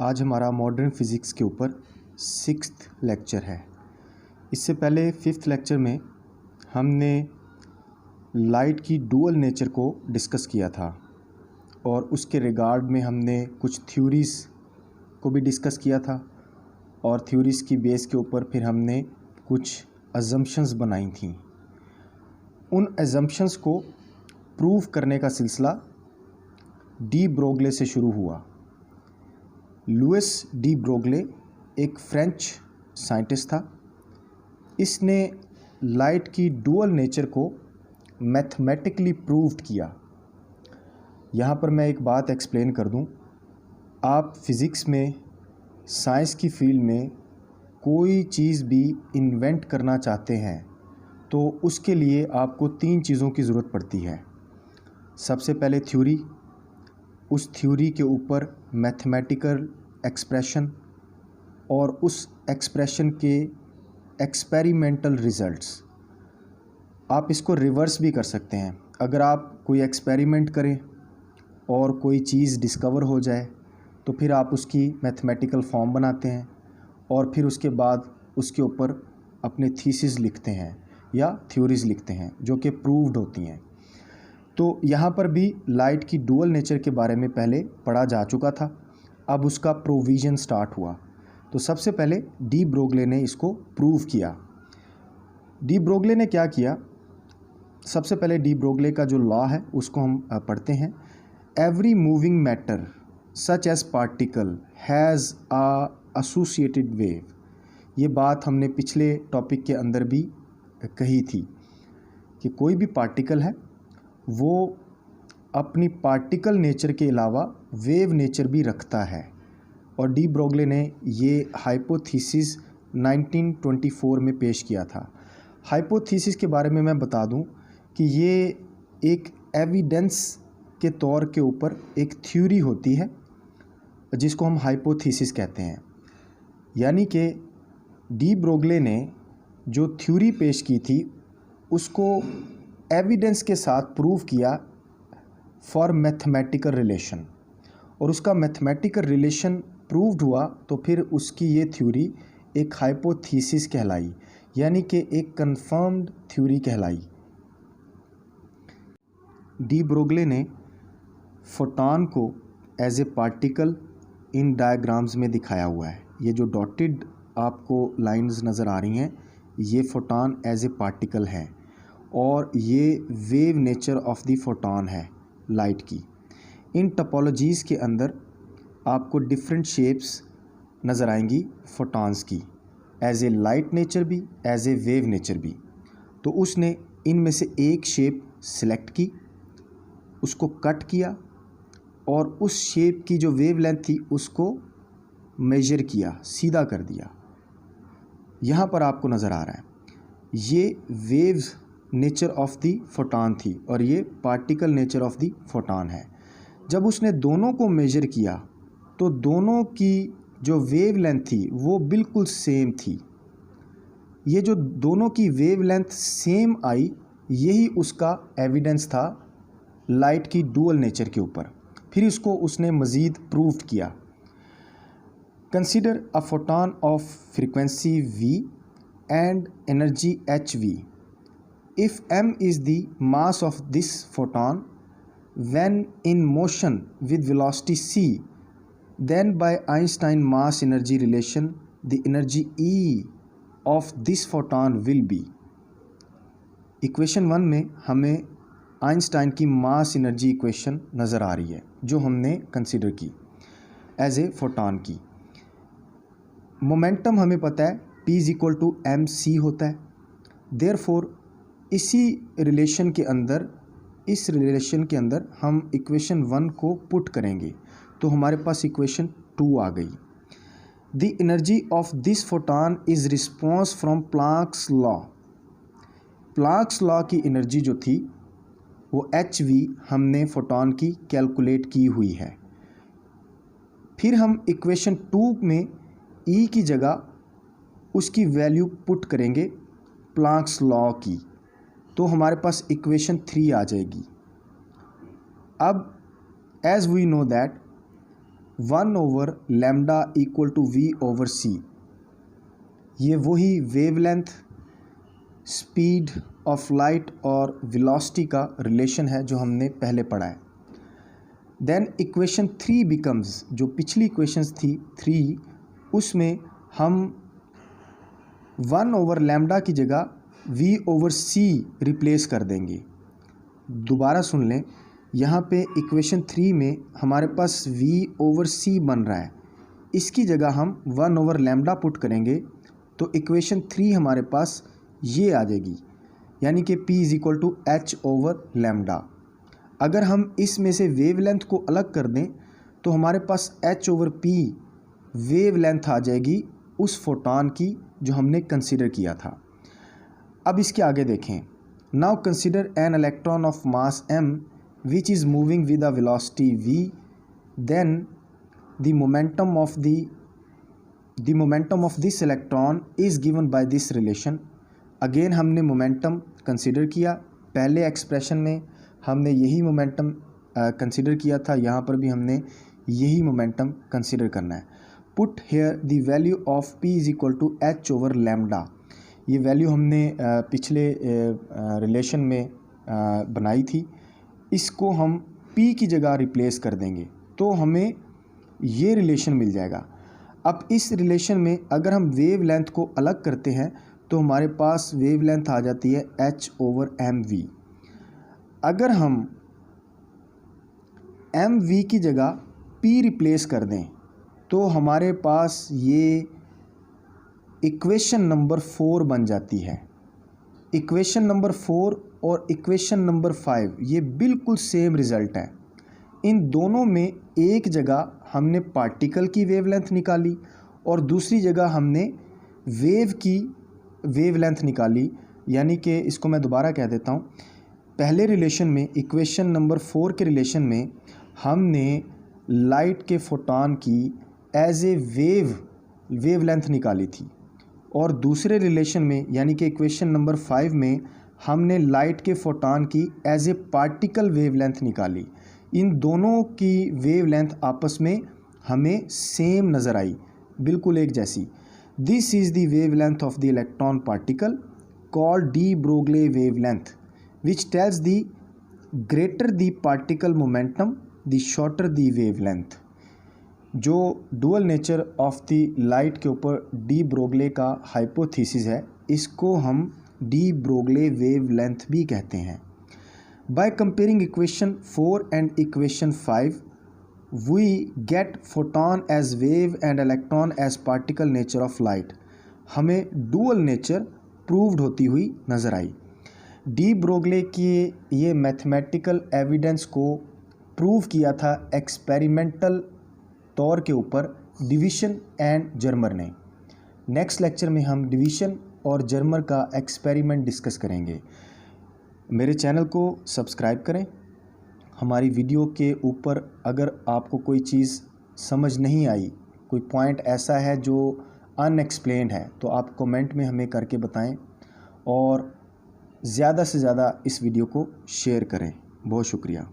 आज हमारा modern physics के ऊपर 6th लेक्चर है। इससे पहले 5th लेक्चर में हमने लाइट की डुअल नेचर को डिस्कस किया था और उसके रिगार्ड में हमने कुछ थ्योरीज़ को भी डिस्कस किया था और थ्योरीज़ की बेस के ऊपर फिर हमने कुछ अजम्पशंस बनाई थी। उन अजम्पशंस को प्रूव करने का सिलसिला डी ब्रोगले से शुरू हुआ। लुइस डी ब्रोगले एक फ्रेंच साइंटिस्ट था। इसने लाइट की डुअल नेचर को मैथमेटिकली प्रूव्ड किया। यहाँ पर मैं एक बात एक्सप्लेन कर दूँ। आप फिज़िक्स में, साइंस की फील्ड में कोई चीज़ भी इन्वेंट करना चाहते हैं तो उसके लिए आपको 3 चीज़ों की ज़रूरत पड़ती है। सबसे पहले थ्योरी, उस थ्योरी के ऊपर मैथमेटिकल एक्सप्रेशन और उस एक्सप्रेशन के एक्सपेरिमेंटल रिज़ल्ट्स। आप इसको रिवर्स भी कर सकते हैं। अगर आप कोई एक्सपेरिमेंट करें और कोई चीज़ डिस्कवर हो जाए तो फिर आप उसकी मैथमेटिकल फॉर्म बनाते हैं और फिर उसके बाद उसके ऊपर अपने थीसिस लिखते हैं या थ्योरीज़ लिखते हैं जो कि प्रूव्ड होती हैं। तो यहाँ पर भी लाइट की डुअल नेचर के बारे में पहले पढ़ा जा चुका था। अब उसका प्रोविज़न स्टार्ट हुआ। तो सबसे पहले डी ब्रोगले ने इसको प्रूव किया। डी ब्रोगले ने क्या किया? सबसे पहले डी ब्रोगले का जो लॉ है उसको हम पढ़ते हैं। Every moving matter such as particle has a associated wave. ये बात हमने पिछले टॉपिक के अंदर भी कही थी कि कोई भी पार्टिकल है वो अपनी पार्टिकल नेचर के अलावा वेव नेचर भी रखता है। और डी ब्रोगले ने ये हाइपोथीसिस 1924 में पेश किया था। हाइपोथीसिस के बारे में मैं बता दूं कि ये एक एविडेंस के तौर के ऊपर एक थ्योरी होती है जिसको हम हाइपोथीसिस कहते हैं। यानी कि डी ब्रोगले ने जो थ्योरी पेश की थी उसको एविडेंस के साथ प्रूव किया फॉर मैथमेटिकल रिलेशन, और उसका मैथमेटिकल रिलेशन प्रूव्ड हुआ तो फिर उसकी ये थ्योरी एक हाइपोथीसिस कहलाई, यानी कि एक कंफर्म्ड थ्योरी कहलाई। डी ब्रोगले ने फोटॉन को as a particle in diagrams में दिखाया हुआ है। ये जो डॉटेड आपको लाइंस नज़र आ रही हैं ये फोटॉन एज ए पार्टिकल है और ये wave nature of the photon है लाइट की। इन टपोलॉजीज़ के अंदर आपको डिफरेंट शेप्स नज़र आएंगी फोटॉन्स की, एज ए लाइट नेचर भी, एज ए वेव नेचर भी। तो उसने इनमें से एक शेप सिलेक्ट की, उसको कट किया और उस शेप की जो वेव लेंथ थी उसको मेजर किया, सीधा कर दिया। यहाँ पर आपको नज़र आ रहा है ये waves nature of the photon थी और ये particle nature of the photon है। जब उसने दोनों को मेजर किया तो दोनों की जो वेव लेंथ थी वो बिल्कुल सेम थी। ये जो दोनों की वेव लेंथ सेम आई यही उसका एविडेंस था लाइट की डुअल नेचर के ऊपर। फिर इसको उसने मज़ीद प्रूव किया। Consider a photon of frequency v and energy hv. If m is the mass of this photon when in motion with velocity c, then by Einstein mass energy relation the energy E of this photon will be. Equation 1 में हमें Einstein की mass energy equation नज़र आ रही है जो हमने consider की as a photon की। मोमेंटम हमें पता है P = mc होता है। देयरफॉर इसी रिलेशन के अंदर, इस रिलेशन के अंदर हम इक्वेशन 1 को पुट करेंगे तो हमारे पास इक्वेशन 2 आ गई। The energy of this photon is response from planks law. Planks law की एनर्जी जो थी वो hv हमने फोटॉन की कैलकुलेट की हुई है। फिर हम इक्वेशन 2 में E की जगह उसकी वैल्यू पुट करेंगे प्लैंक्स लॉ की, तो हमारे पास इक्वेशन 3 आ जाएगी। अब as we know that 1/λ equal to v/c। ये वही वेवलेंथ, स्पीड ऑफ लाइट और वेलोसिटी का रिलेशन है जो हमने पहले पढ़ा है। देन इक्वेशन 3 बिकम्स, जो पिछली इक्वेशंस थी 3, उसमें हम 1/λ की जगह v/c रिप्लेस कर देंगे। दोबारा सुन लें, यहाँ पे इक्वेशन 3 में हमारे पास v/c बन रहा है, इसकी जगह हम 1/λ पुट करेंगे तो इक्वेशन 3 हमारे पास ये आ जाएगी, यानी कि p = h/λ। अगर हम इसमें से वेवलेंथ को अलग कर दें तो हमारे पास h/p वेवलेंथ आ जाएगी उस फोटॉन की जो हमने कंसीडर किया था। अब इसके आगे देखें। Now consider an electron of mass m which is moving with a velocity v, then the momentum of this electron is given by this relation. Again हमने मोमेंटम कंसीडर किया, पहले एक्सप्रेशन में हमने यही मोमेंटम कंसीडर किया था, यहाँ पर भी हमने यही मोमेंटम कंसीडर करना है। Put here the value of p = h/λ। ये वैल्यू हमने पिछले रिलेशन में बनाई थी, इसको हम p की जगह रिप्लेस कर देंगे तो हमें ये रिलेशन मिल जाएगा। अब इस रिलेशन में अगर हम वेव लेंथ को अलग करते हैं तो हमारे पास वेव लेंथ आ जाती है h/mv। अगर हम mv की जगह p रिप्लेस कर दें तो हमारे पास ये इक्वेशन नंबर 4 बन जाती है। इक्वेशन नंबर 4 और इक्वेशन नंबर 5 ये बिल्कुल सेम रिज़ल्ट है। इन दोनों में एक जगह हमने पार्टिकल की वेवलेंथ निकाली और दूसरी जगह हमने वेव की वेवलेंथ निकाली, यानी कि इसको मैं दोबारा कह देता हूँ। पहले रिलेशन में, इक्वेशन नंबर 4 के रिलेशन में हमने लाइट के फोटॉन की एज ए वेवलेंथ निकाली थी और दूसरे रिलेशन में यानी कि इक्वेशन नंबर 5 में हमने लाइट के फोटॉन की एज ए पार्टिकल वेवलेंथ निकाली। इन दोनों की वेवलेंथ आपस में हमें सेम नज़र आई, बिल्कुल एक जैसी। This is the wavelength of the electron particle called de Broglie wavelength which tells the greater the particle momentum the shorter the wavelength. जो dual nature of the light के ऊपर डी ब्रोगले का हाइपोथेसिस है, इसको हम डी ब्रोगले वेवलेंथ भी कहते हैं। By comparing equation 4 and equation 5, we get photon as wave and electron as particle nature of light। हमें डुअल नेचर प्रूव्ड होती हुई नज़र आई। डी ब्रोगले की ये मैथमेटिकल एविडेंस को प्रूव किया था एक्सपेरिमेंटल तौर के ऊपर डिवीजन एंड जर्मर ने। नेक्स्ट लेक्चर में हम डिवीजन और जर्मर का एक्सपेरिमेंट डिस्कस करेंगे। मेरे चैनल को सब्सक्राइब करें। हमारी वीडियो के ऊपर अगर आपको कोई चीज़ समझ नहीं आई, कोई पॉइंट ऐसा है जो अनएक्सप्लेन्ड है, तो आप कमेंट में हमें करके बताएं और ज़्यादा से ज़्यादा इस वीडियो को शेयर करें। बहुत शुक्रिया।